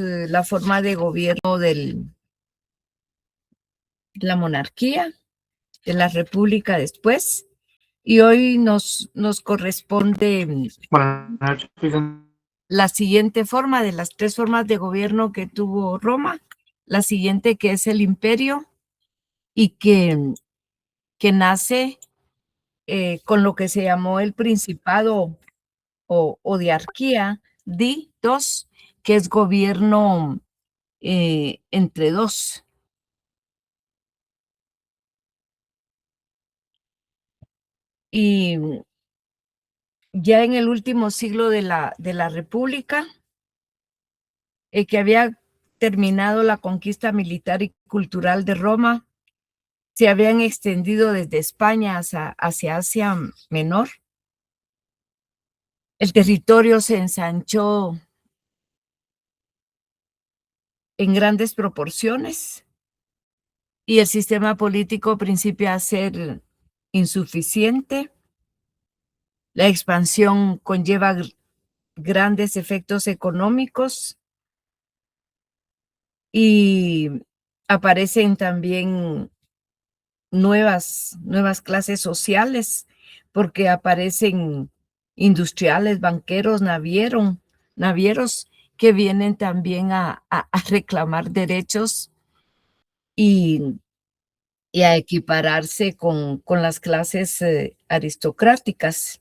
la forma de gobierno de la monarquía, de la república después, y hoy nos corresponde la siguiente forma de las tres formas de gobierno que tuvo Roma, la siguiente, que es el imperio, y que nace con lo que se llamó el principado o diarquía, dos, que es gobierno entre dos. Y ya en el último siglo de la República, que había terminado la conquista militar y cultural de Roma, se habían extendido desde España hacia Asia Menor. El territorio se ensanchó en grandes proporciones y el sistema político principia a ser insuficiente. La expansión conlleva grandes efectos económicos y aparecen también nuevas clases sociales, porque aparecen industriales, banqueros, navieros que vienen también a reclamar derechos y a equipararse con las clases aristocráticas.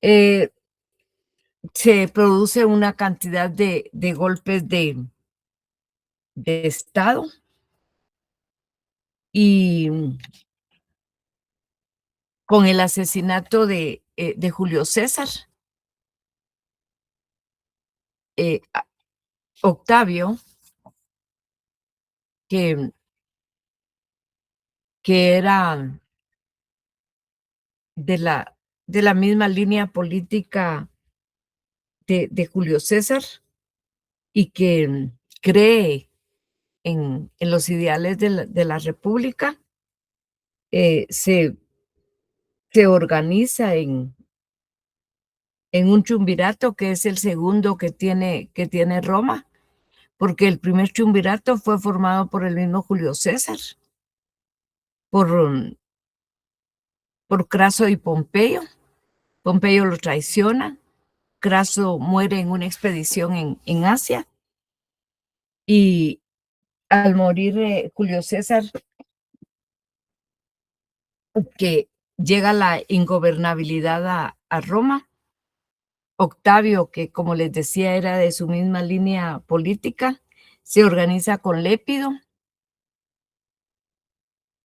Se produce una cantidad de golpes de Estado y con el asesinato de Julio César, Octavio, que era de la misma línea política de Julio César y que cree en los ideales de la república, se organiza en un triunvirato, que es el segundo que tiene Roma, porque el primer triunvirato fue formado por el mismo Julio César, por Craso y Pompeyo. Pompeyo lo traiciona, Craso muere en una expedición en Asia, y al morir Julio César, que llega la ingobernabilidad a Roma, Octavio, que como les decía era de su misma línea política, se organiza con Lépido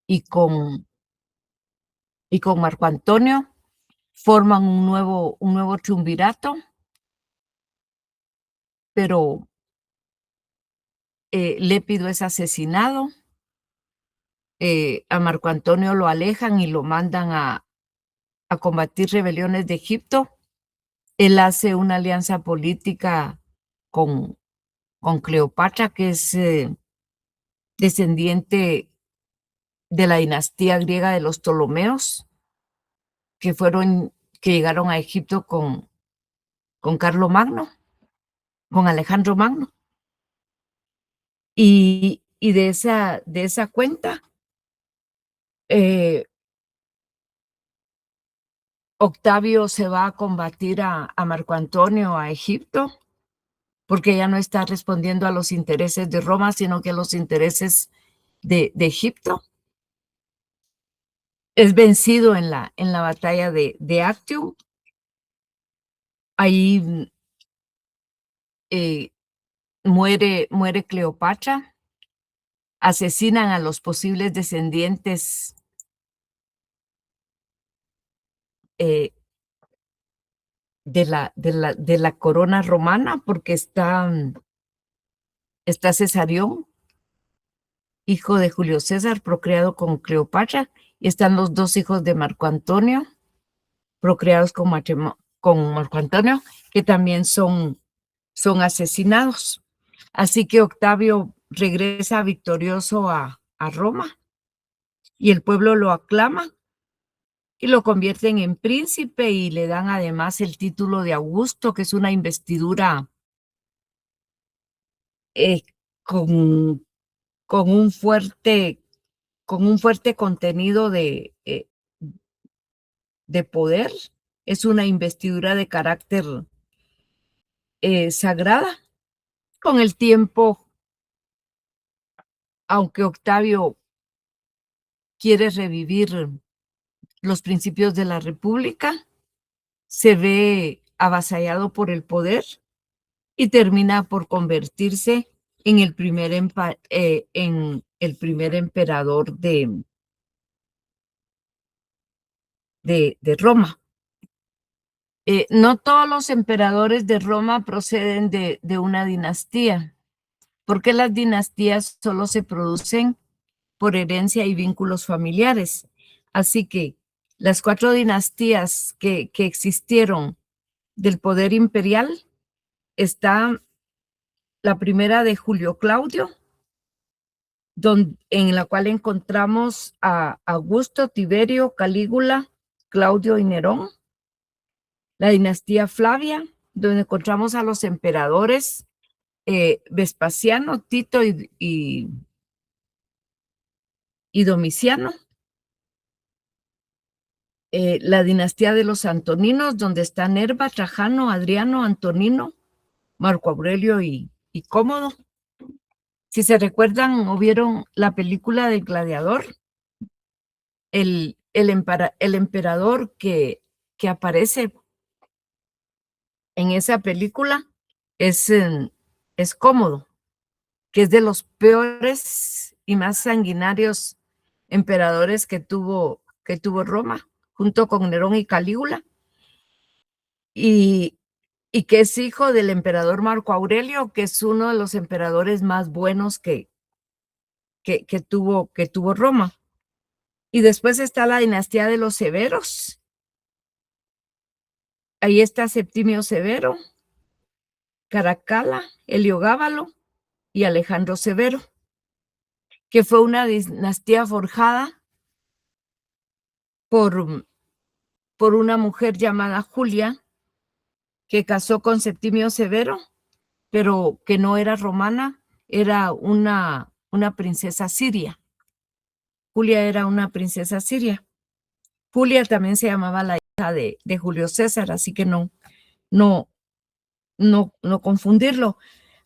y con Marco Antonio, forman un nuevo triunvirato, pero Lépido es asesinado, a Marco Antonio lo alejan y lo mandan a combatir rebeliones de Egipto. Él hace una alianza política con Cleopatra, que es descendiente de la dinastía griega de los Ptolomeos, que llegaron a Egipto con Carlomagno, con Alejandro Magno. Y de esa cuenta, Octavio se va a combatir a Marco Antonio a Egipto, porque ya no está respondiendo a los intereses de Roma, sino que a los intereses de Egipto. Es vencido en la batalla de Actium. Ahí muere Cleopatra. Asesinan a los posibles descendientes de la corona romana, porque está Cesarión, hijo de Julio César, procreado con Cleopatra, y están los dos hijos de Marco Antonio, procreados con Marco Antonio, que también son asesinados. Así que Octavio regresa victorioso a Roma y el pueblo lo aclama y lo convierten en príncipe y le dan además el título de Augusto, que es una investidura eh, con, con un fuerte, con un fuerte contenido de poder. Es una investidura de carácter sagrada. Con el tiempo, aunque Octavio quiere revivir los principios de la República, se ve avasallado por el poder y termina por convertirse en el primer emperador de Roma. No todos los emperadores de Roma proceden de una dinastía, porque las dinastías solo se producen por herencia y vínculos familiares. Así que las 4 dinastías que existieron del poder imperial está la primera de Julio Claudio, en la cual encontramos a Augusto, Tiberio, Calígula, Claudio y Nerón. La dinastía Flavia, donde encontramos a los emperadores Vespasiano, Tito y Domiciano. La dinastía de los Antoninos, donde está Nerva, Trajano, Adriano, Antonino, Marco Aurelio y Cómodo. Si se recuerdan o vieron la película del Gladiador, el emperador que aparece en esa película es Cómodo, que es de los peores y más sanguinarios emperadores que tuvo Roma, junto con Nerón y Calígula, y que es hijo del emperador Marco Aurelio, que es uno de los emperadores más buenos que tuvo Roma. Y después está la dinastía de los Severos. Ahí está Septimio Severo, Caracalla, Heliogábalo y Alejandro Severo, que fue una dinastía forjada por una mujer llamada Julia, que casó con Septimio Severo, pero que no era romana, era una princesa siria. Julia era una princesa siria. Julia también se llamaba la hija de Julio César, así que no confundirlo.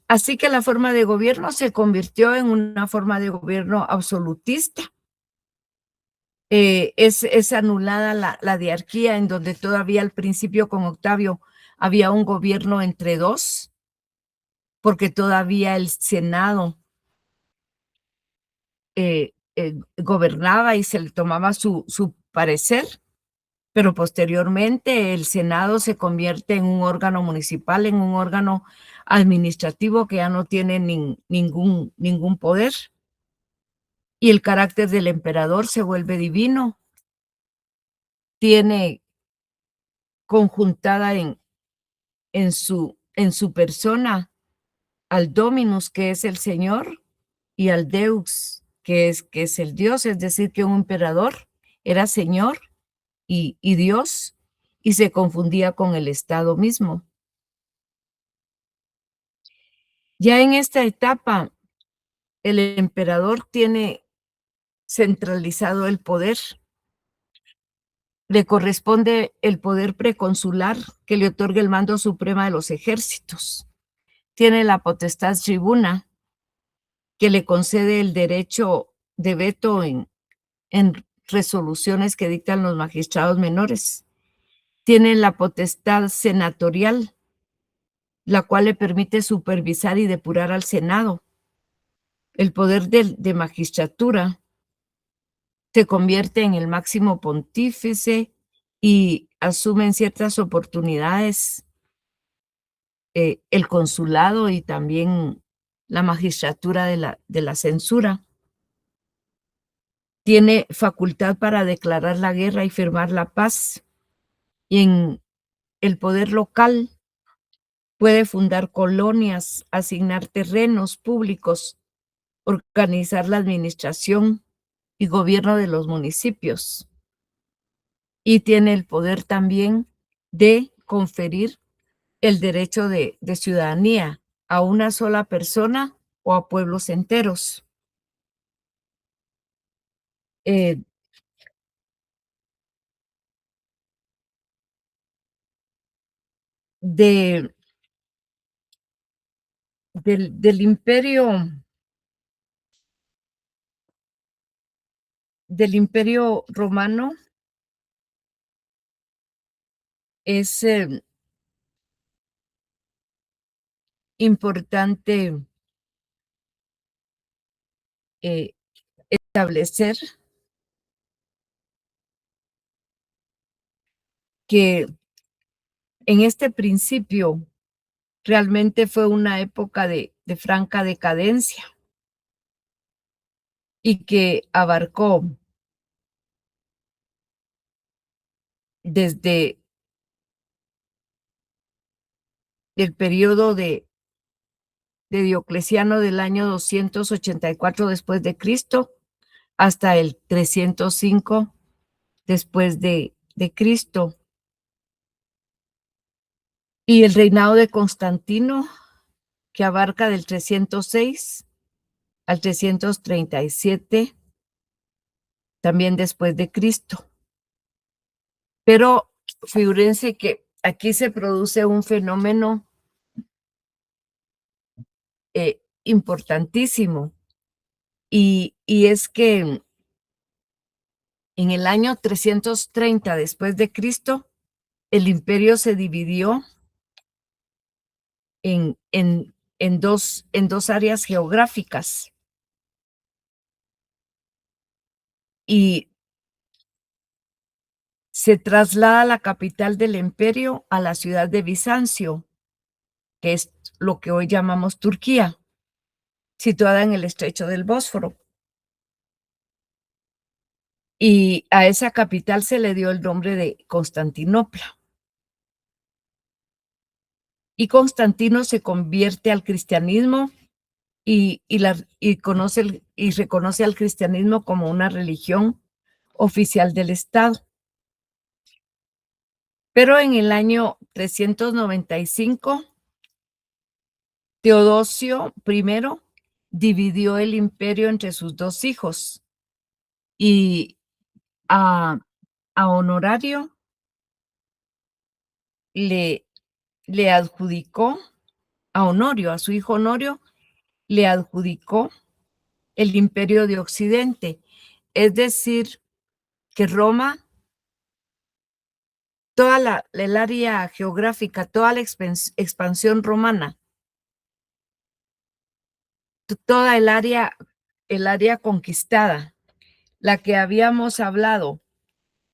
Así que la forma de gobierno se convirtió en una forma de gobierno absolutista. Es anulada la diarquía, en donde todavía al principio con Octavio había un gobierno entre dos, porque todavía el Senado gobernaba y se le tomaba su parecer, pero posteriormente el Senado se convierte en un órgano municipal, en un órgano administrativo que ya no tiene ningún poder, y el carácter del emperador se vuelve divino. Tiene conjuntada en su persona al Dominus, que es el Señor, y al Deus, que es el Dios, es decir, que un emperador era Señor y Dios, y se confundía con el Estado mismo. Ya en esta etapa, el emperador tiene centralizado el poder. Le corresponde el poder preconsular, que le otorga el mando supremo de los ejércitos. Tiene la potestad tribuna, que le concede el derecho de veto en resoluciones que dictan los magistrados menores. Tiene la potestad senatorial, la cual le permite supervisar y depurar al Senado. El poder de magistratura se convierte en el máximo pontífice y asume en ciertas oportunidades el consulado y también la magistratura de la censura. Tiene facultad para declarar la guerra y firmar la paz. Y en el poder local puede fundar colonias, asignar terrenos públicos, organizar la administración y gobierno de los municipios. Y tiene el poder también de conferir el derecho de ciudadanía a una sola persona o a pueblos enteros. Eh, de, del imperio romano es importante eh, establecer que en este principio realmente fue una época de franca decadencia y que abarcó desde el periodo de Diocleciano del año 284 después de Cristo hasta el 305 después de Cristo. Y el reinado de Constantino, que abarca del 306 al 337, también después de Cristo. Pero figúrense que aquí se produce un fenómeno importantísimo, y es que en el año 330 después de Cristo, el imperio se dividió en dos áreas geográficas y se traslada la capital del imperio a la ciudad de Bizancio, que es lo que hoy llamamos Turquía, situada en el estrecho del Bósforo. Y a esa capital se le dio el nombre de Constantinopla. Y Constantino se convierte al cristianismo y reconoce al cristianismo como una religión oficial del Estado. Pero en el año 395, Teodosio I dividió el imperio entre sus dos hijos y a, a Honorario le, le adjudicó, a Honorio, a su hijo Honorio, le adjudicó el imperio de Occidente. Es decir, que Roma, toda el área geográfica, toda la expansión romana, toda el área conquistada, la que habíamos hablado,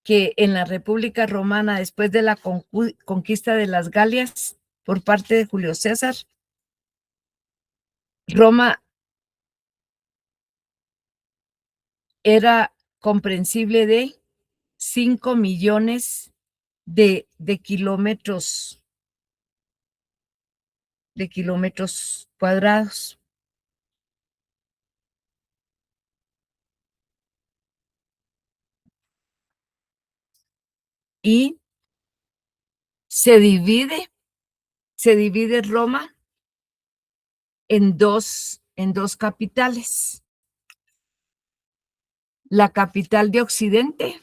que en la República Romana, después de la conquista de las Galias por parte de Julio César, Roma era comprensible de 5 millones de kilómetros cuadrados. Y se divide, se divide Roma en dos capitales. La capital de Occidente,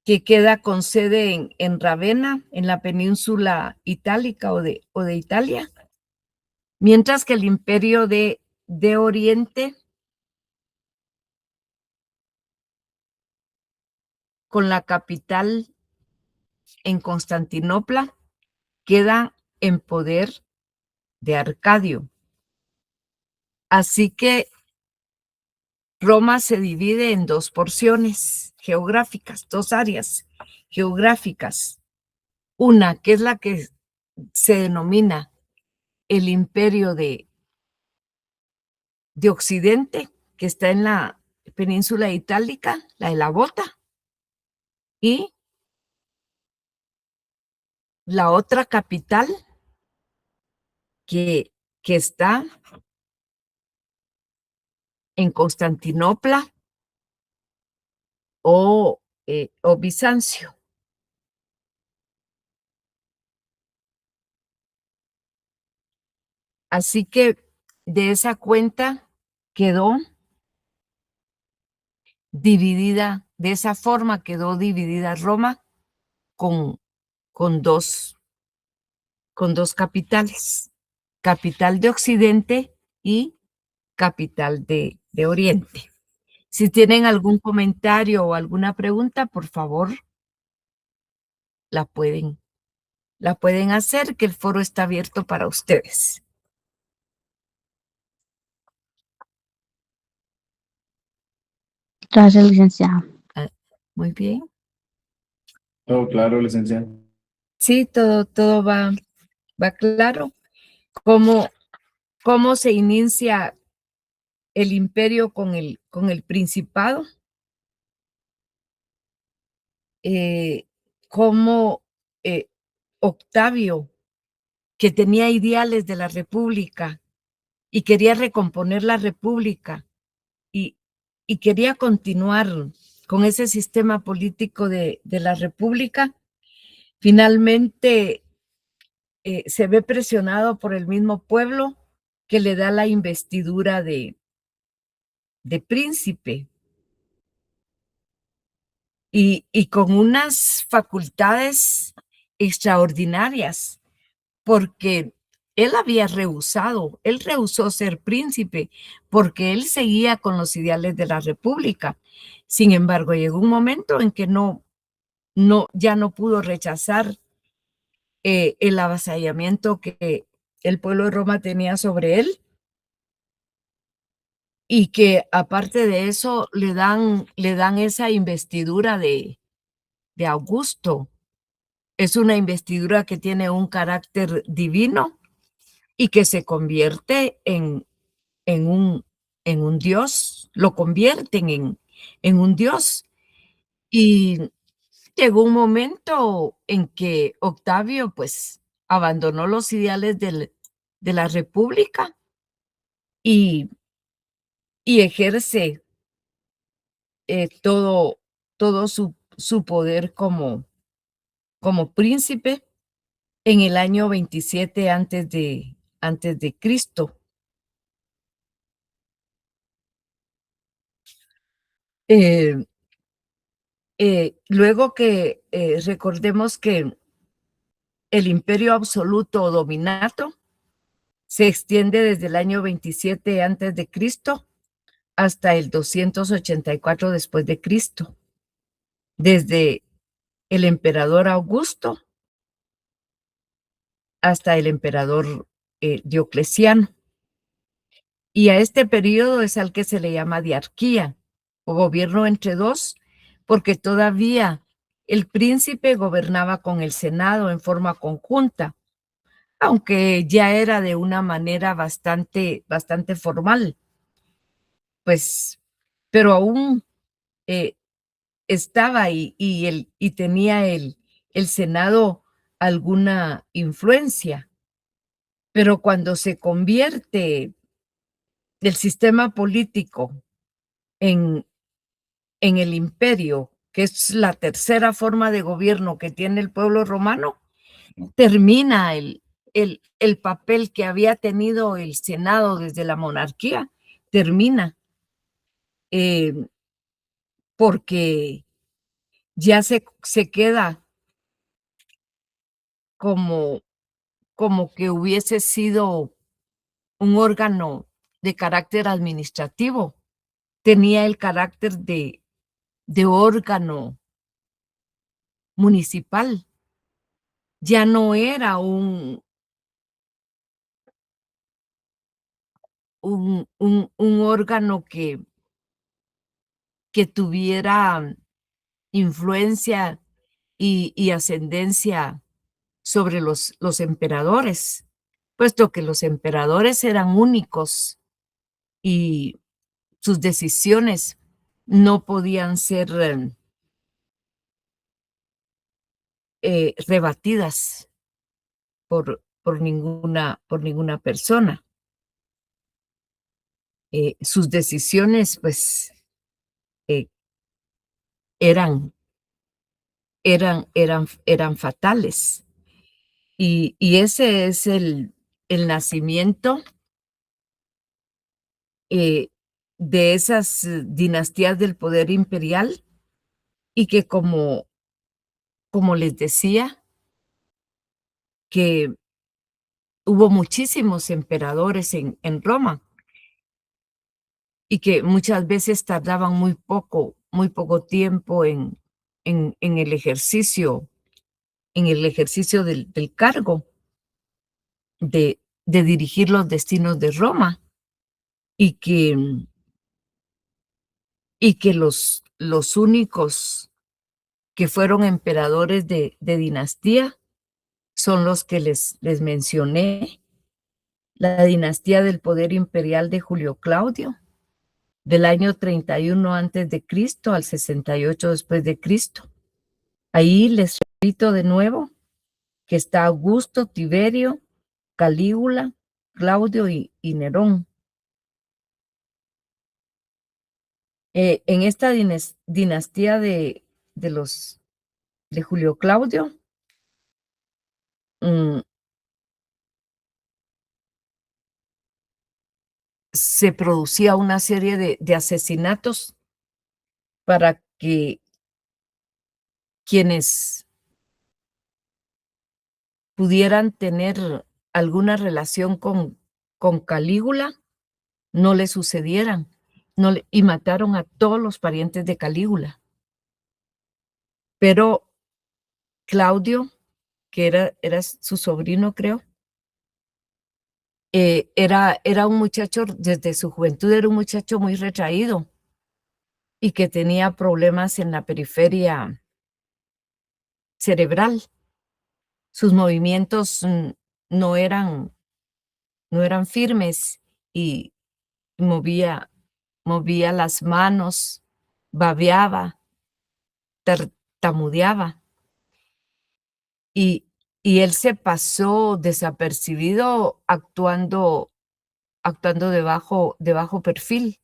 que queda con sede en Ravenna, en la península itálica o de Italia, mientras que el imperio de Oriente, con la capital en Constantinopla, queda en poder de Arcadio. Así que Roma se divide en dos porciones geográficas, dos áreas geográficas. Una que es la que se denomina el imperio de Occidente, que está en la península itálica, la de la Bota, y la otra capital que, que está en Constantinopla o Bizancio. Así que de esa cuenta quedó dividida, de esa forma quedó dividida Roma con, con dos, con dos capitales, capital de Occidente y capital de Oriente. Si tienen algún comentario o alguna pregunta, por favor, la pueden, la pueden hacer, que el foro está abierto para ustedes. Gracias, licenciada. Ah, muy bien. Todo claro, licenciado. Sí, todo va claro. ¿Cómo, cómo se inicia el imperio con el principado? Cómo Octavio, que tenía ideales de la república y quería recomponer la república y, y quería continuar con ese sistema político de la república, finalmente se ve presionado por el mismo pueblo que le da la investidura de príncipe y con unas facultades extraordinarias, porque él rehusó ser príncipe, porque él seguía con los ideales de la república. Sin embargo, llegó un momento en que ya no pudo rechazar el avasallamiento que el pueblo de Roma tenía sobre él y que aparte de eso le dan esa investidura de Augusto. Es una investidura que tiene un carácter divino y que se convierte en un, en un dios, lo convierten en un dios. Y llegó un momento en que Octavio pues abandonó los ideales de la república y, y ejerce todo su poder como príncipe en el año 27 antes de Cristo. Eh, luego que recordemos que el imperio absoluto o dominato se extiende desde el año 27 antes de Cristo hasta el 284 después de Cristo, desde el emperador Augusto hasta el emperador Diocleciano. Y a este periodo es al que se le llama diarquía o gobierno entre dos, porque todavía el príncipe gobernaba con el Senado en forma conjunta, aunque ya era de una manera bastante formal, pues, pero aún eh, estaba y tenía el Senado alguna influencia. Pero cuando se convierte el sistema político en, en el imperio, que es la tercera forma de gobierno que tiene el pueblo romano, termina el papel que había tenido el Senado desde la monarquía, termina, eh, porque ya se queda como, como que hubiese sido un órgano de carácter administrativo, tenía el carácter de órgano municipal, ya no era un órgano que tuviera influencia y ascendencia sobre los emperadores, puesto que los emperadores eran únicos y sus decisiones no podían ser rebatidas por ninguna persona. Sus decisiones, pues, eh, eran, eran fatales. Y ese es el nacimiento de esas dinastías del poder imperial y que como les decía, que hubo muchísimos emperadores en Roma y que muchas veces tardaban muy poco tiempo en el ejercicio del cargo de dirigir los destinos de Roma y que los únicos que fueron emperadores de dinastía son los que les mencioné, la dinastía del poder imperial de Julio Claudio, del año 31 antes de Cristo al 68 después de Cristo. Ahí les repito de nuevo que está Augusto, Tiberio, Calígula, Claudio y Nerón. En esta dinastía de Julio Claudio, se producía una serie de asesinatos para que quienes pudieran tener alguna relación con Calígula no le sucedieran, y mataron a todos los parientes de Calígula. Pero Claudio, que era su sobrino, creo, era un muchacho, desde su juventud era un muchacho muy retraído y que tenía problemas en la periferia cerebral. Sus movimientos no eran firmes y movía las manos, babeaba, tartamudeaba. Y él se pasó desapercibido actuando de bajo perfil.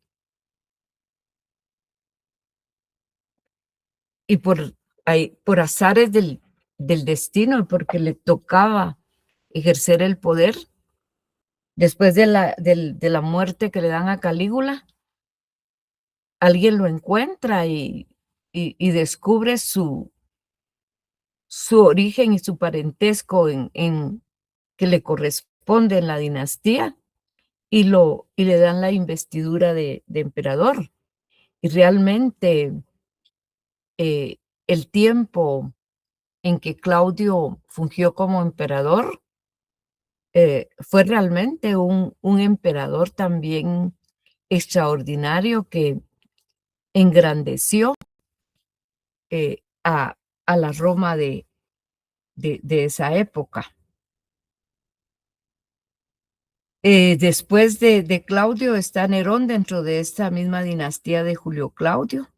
Y por azares del destino, y porque le tocaba ejercer el poder, después de la muerte que le dan a Calígula, alguien lo encuentra y descubre su origen y su parentesco en que le corresponde en la dinastía y le dan la investidura de emperador. Y realmente el tiempo en que Claudio fungió como emperador fue realmente un emperador también extraordinario que engrandeció a la Roma de esa época. Después de Claudio está Nerón dentro de esta misma dinastía de Julio Claudio.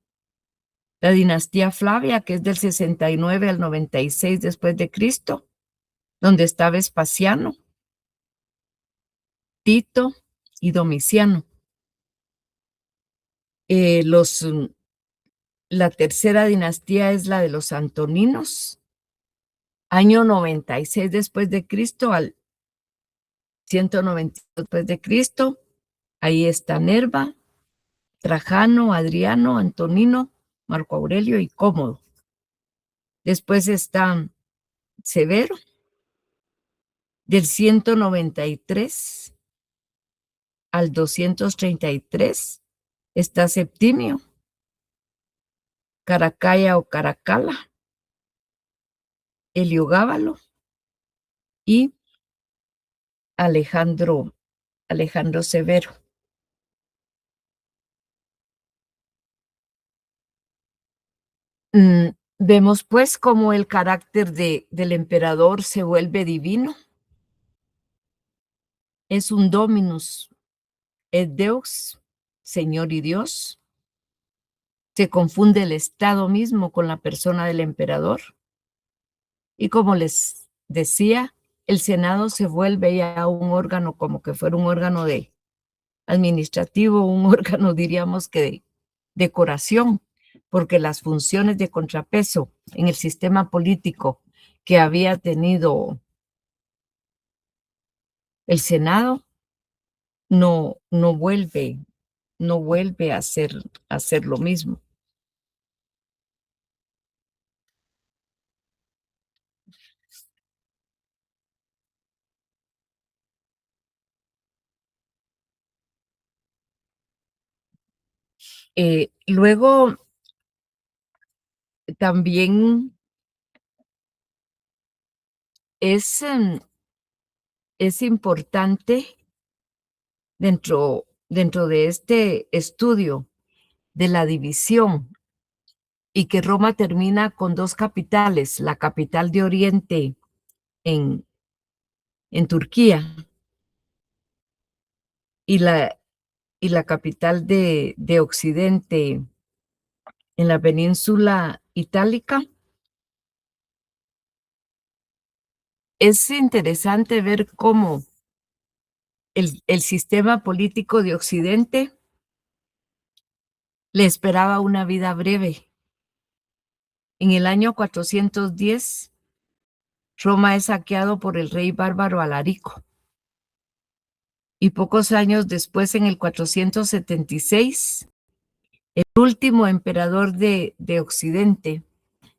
La dinastía Flavia, que es del 69 al 96 después de Cristo, donde está Vespasiano, Tito y Domiciano. La tercera dinastía es la de los Antoninos, año 96 después de Cristo al 190 después de Cristo. Ahí está Nerva, Trajano, Adriano, Antonino, Marco Aurelio y Cómodo. Después está Severo, del 193 al 233. Está Septimio, Caracalla o Caracala, Heliogábalo y Alejandro Severo. Vemos pues cómo el carácter del emperador se vuelve divino. Es un Dominus et Deus, Señor y Dios. Se confunde el Estado mismo con la persona del emperador. Y como les decía, el Senado se vuelve ya un órgano como que fuera un órgano administrativo, un órgano diríamos que de decoración, porque las funciones de contrapeso en el sistema político que había tenido el Senado no vuelve a hacer lo mismo. Luego, también es importante dentro de este estudio de la división y que Roma termina con dos capitales, la capital de Oriente en Turquía y la capital de Occidente en la península itálica. Es interesante ver cómo el sistema político de Occidente le esperaba una vida breve. En el año 410, Roma es saqueado por el rey bárbaro Alarico. Y pocos años después, en el 476, el último emperador de Occidente,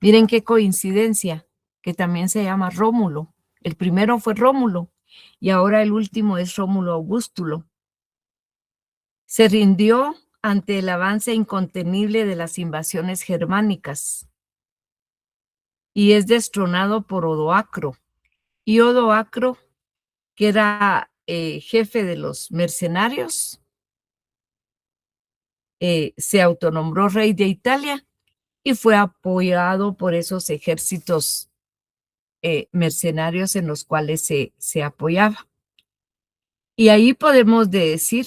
miren qué coincidencia, que también se llama Rómulo. El primero fue Rómulo y ahora el último es Rómulo Augustulo. Se rindió ante el avance incontenible de las invasiones germánicas y es destronado por Odoacro. Y Odoacro, que era jefe de los mercenarios, se autonombró rey de Italia y fue apoyado por esos ejércitos mercenarios en los cuales se apoyaba. Y ahí podemos decir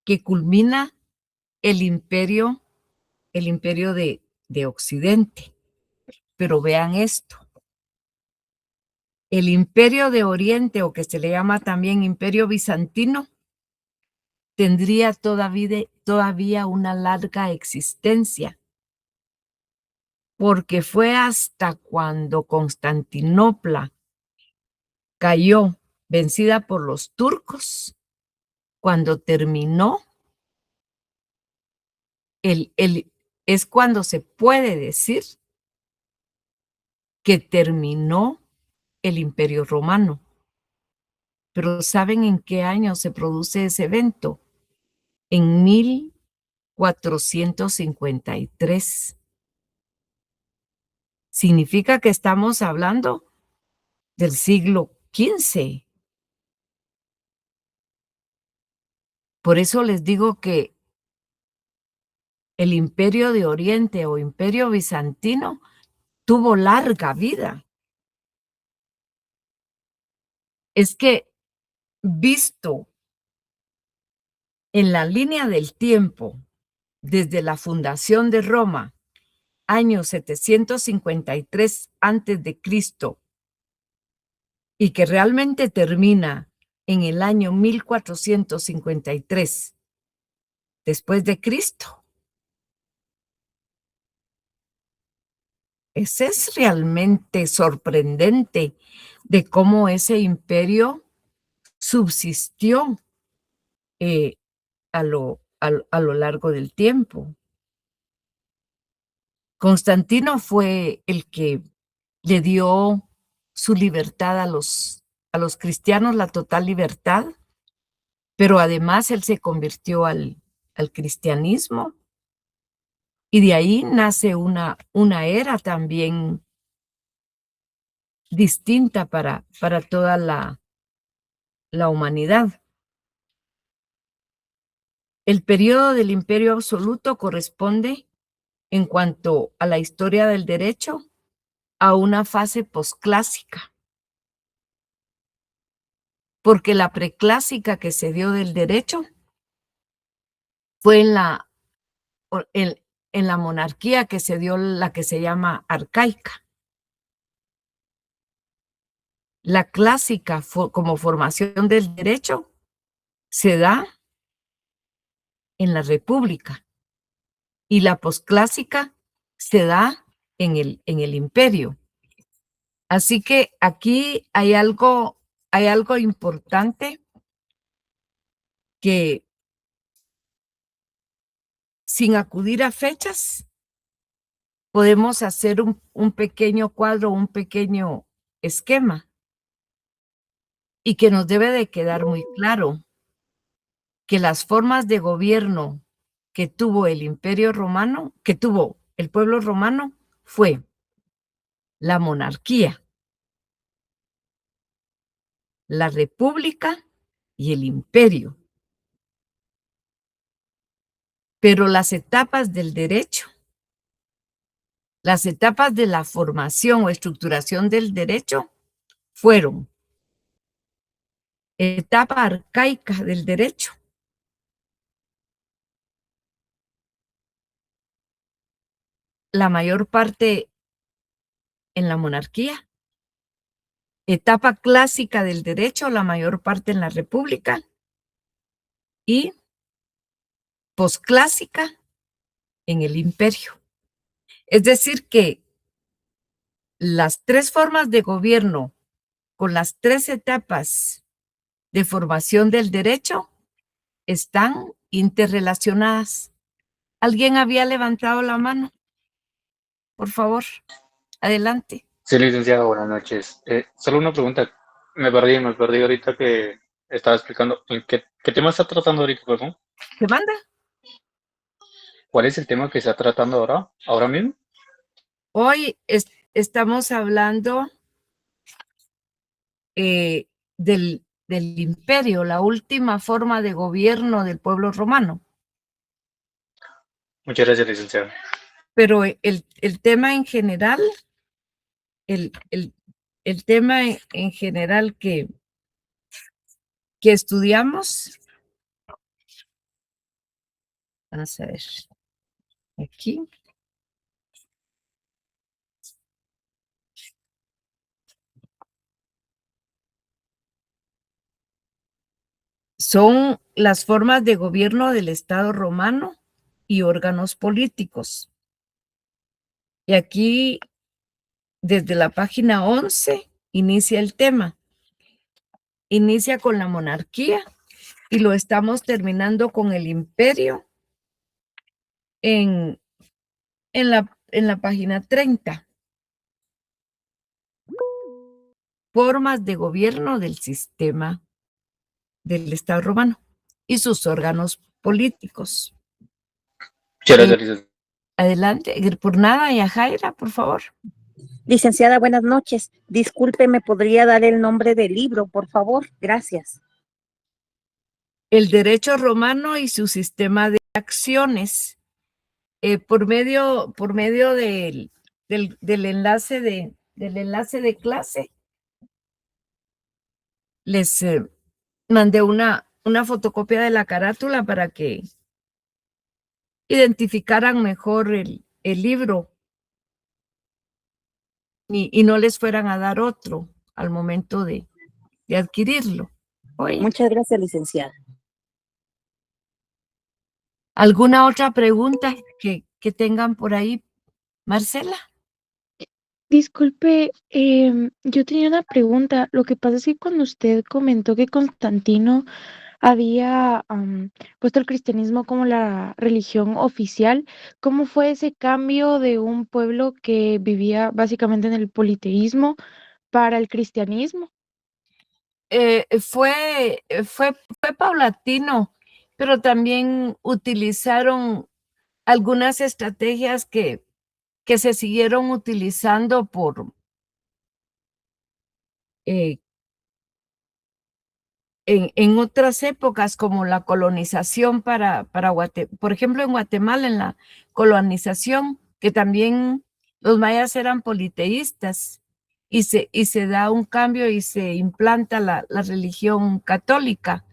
que culmina el imperio de Occidente. Pero vean esto, el imperio de Oriente, o que se le llama también imperio bizantino, tendría todavía una larga existencia, porque fue hasta cuando Constantinopla cayó vencida por los turcos, cuando terminó, es cuando se puede decir que terminó el Imperio Romano. Pero ¿saben en qué año se produce ese evento? En 1453. Significa que estamos hablando del siglo XV. Por eso les digo que el Imperio de Oriente o Imperio Bizantino tuvo larga vida. Es que visto en la línea del tiempo, desde la fundación de Roma, año 753 antes de Cristo, y que realmente termina en el año 1453 después de Cristo. Ese es realmente sorprendente de cómo ese imperio subsistió a lo largo del tiempo. Constantino fue el que le dio su libertad a los cristianos, la total libertad, pero además él se convirtió al cristianismo y de ahí nace una era también distinta para toda la humanidad. El periodo del Imperio Absoluto corresponde, en cuanto a la historia del derecho, a una fase posclásica, porque la preclásica que se dio del derecho fue en la monarquía que se dio, la que se llama arcaica. La clásica como formación del derecho se da en la república y la posclásica se da en el imperio. Así que aquí hay algo hay algo importante que sin acudir a fechas podemos hacer un pequeño cuadro, un pequeño esquema y que nos debe de quedar muy claro que las formas de gobierno que tuvo el Imperio Romano, que tuvo el pueblo romano, fue la monarquía, la república y el imperio. Pero las etapas del derecho, las etapas de la formación o estructuración del derecho fueron etapa arcaica del derecho, la mayor parte en la monarquía, etapa clásica del derecho, la mayor parte en la república, y posclásica en el imperio. Es decir, que las tres formas de gobierno con las tres etapas de formación del derecho están interrelacionadas. ¿Alguien había levantado la mano? Por favor, adelante. Sí, licenciado, buenas noches. Solo una pregunta. Me perdí ahorita que estaba explicando. ¿En qué tema está tratando ahorita, perdón? ¿Se manda? ¿Cuál es el tema que está tratando ahora mismo? Hoy estamos hablando del imperio, la última forma de gobierno del pueblo romano. Muchas gracias, licenciado. Pero el tema en general, el, el, el tema en general que estudiamos, vamos a ver, aquí, son las formas de gobierno del Estado romano y órganos políticos. Y aquí, desde la página 11, inicia el tema. Inicia con la monarquía y lo estamos terminando con el imperio en la página 30. Formas de gobierno del sistema del Estado romano y sus órganos políticos. Muchas gracias, licenciado. Adelante, por nada, Yajaira, por favor. Licenciada, buenas noches. Disculpe, ¿me podría dar el nombre del libro, por favor? Gracias. El derecho romano y su sistema de acciones. Por medio del enlace de clase, les mandé una fotocopia de la carátula para que identificaran mejor el libro y no les fueran a dar otro al momento de adquirirlo. Oye, Muchas gracias, licenciada. ¿alguna otra pregunta que tengan por ahí, Marcela? Disculpe, yo tenía una pregunta. Lo que pasa es que cuando usted comentó que Constantino había puesto el cristianismo como la religión oficial, ¿cómo fue ese cambio de un pueblo que vivía básicamente en el politeísmo para el cristianismo? Fue paulatino, pero también utilizaron algunas estrategias que se siguieron utilizando en otras épocas, como la colonización para por ejemplo, en Guatemala, en la colonización, que también los mayas eran politeístas, y se da un cambio y se implanta la religión católica.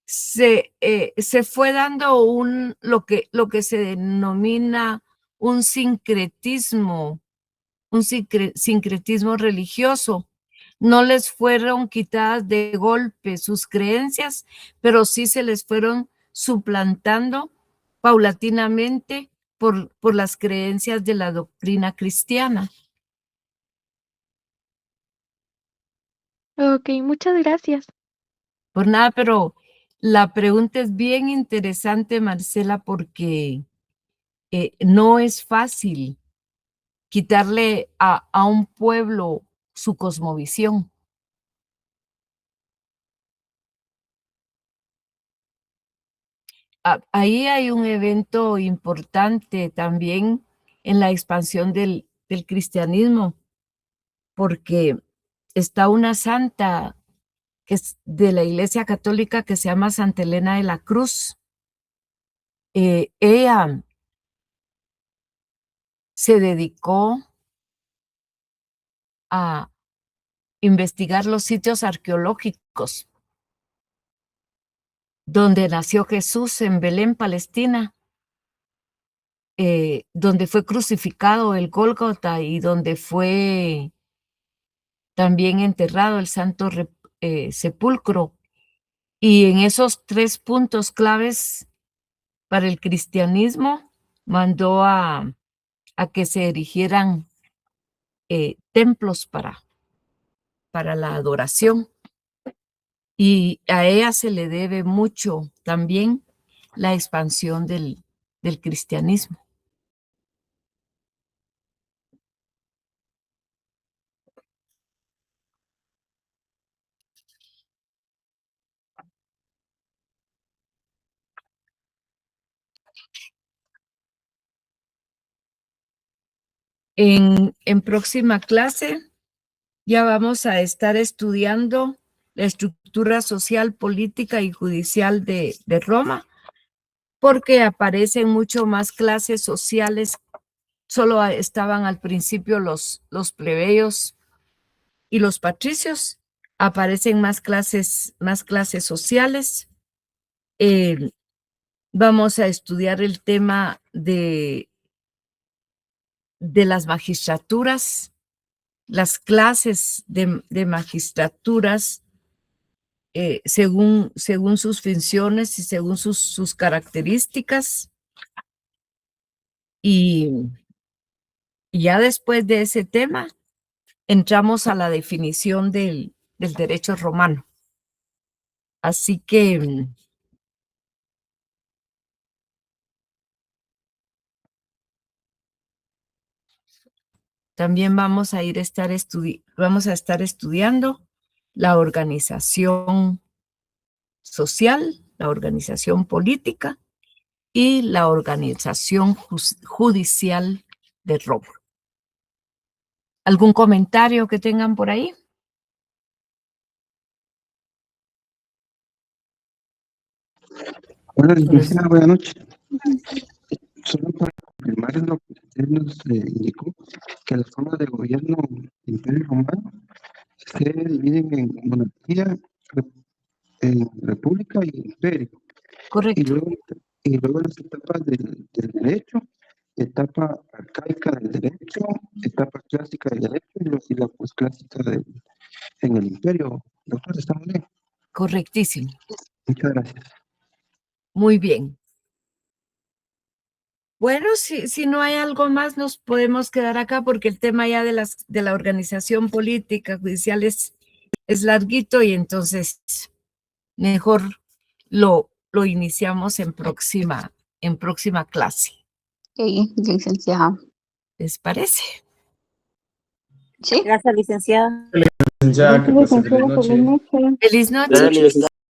Se fue dando lo que se denomina un sincretismo religioso. No les fueron quitadas de golpe sus creencias, pero sí se les fueron suplantando paulatinamente por las creencias de la doctrina cristiana. Ok, muchas gracias. Por nada, pero la pregunta es bien interesante, Marcela, porque no es fácil quitarle a un pueblo su cosmovisión. Ahí hay un evento importante también en la expansión del cristianismo, porque está una santa que es de la Iglesia Católica que se llama Santa Elena de la Cruz. Ella se dedicó a investigar los sitios arqueológicos donde nació Jesús en Belén, Palestina, donde fue crucificado el Gólgota y donde fue también enterrado el Santo Sepulcro. Y en esos 3 puntos claves para el cristianismo mandó a que se erigieran templos para la adoración. Y a ella se le debe mucho también la expansión del cristianismo. En próxima clase ya vamos a estar estudiando la estructura social, política y judicial de Roma, porque aparecen mucho más clases sociales. Solo estaban al principio los plebeyos y los patricios. Aparecen más clases sociales. Vamos a estudiar el tema de las magistraturas, las clases de magistraturas según sus funciones y según sus características. Y ya después de ese tema, entramos a la definición del derecho romano. Así que también vamos a estar estudiando la organización social, la organización política y la organización judicial de Roma. ¿Algún comentario que tengan por ahí? Hola, licenciada, buenas noches. Solo para confirmar lo que usted nos indicó, que las formas de gobierno del Imperio Romano se dividen en monarquía, en república y imperio. Correcto. Y luego las etapas del derecho, etapa arcaica del derecho, etapa clásica del derecho y la posclásica en el imperio. Doctor, ¿estamos bien? Correctísimo. Muchas gracias. Muy bien. Bueno, si no hay algo más, nos podemos quedar acá porque el tema ya de la organización política judicial es larguito y entonces mejor lo iniciamos en próxima clase. Ok, licenciada. ¿Les parece? Sí. Gracias, licenciada. Licenciada, que pase feliz noche. Feliz noche.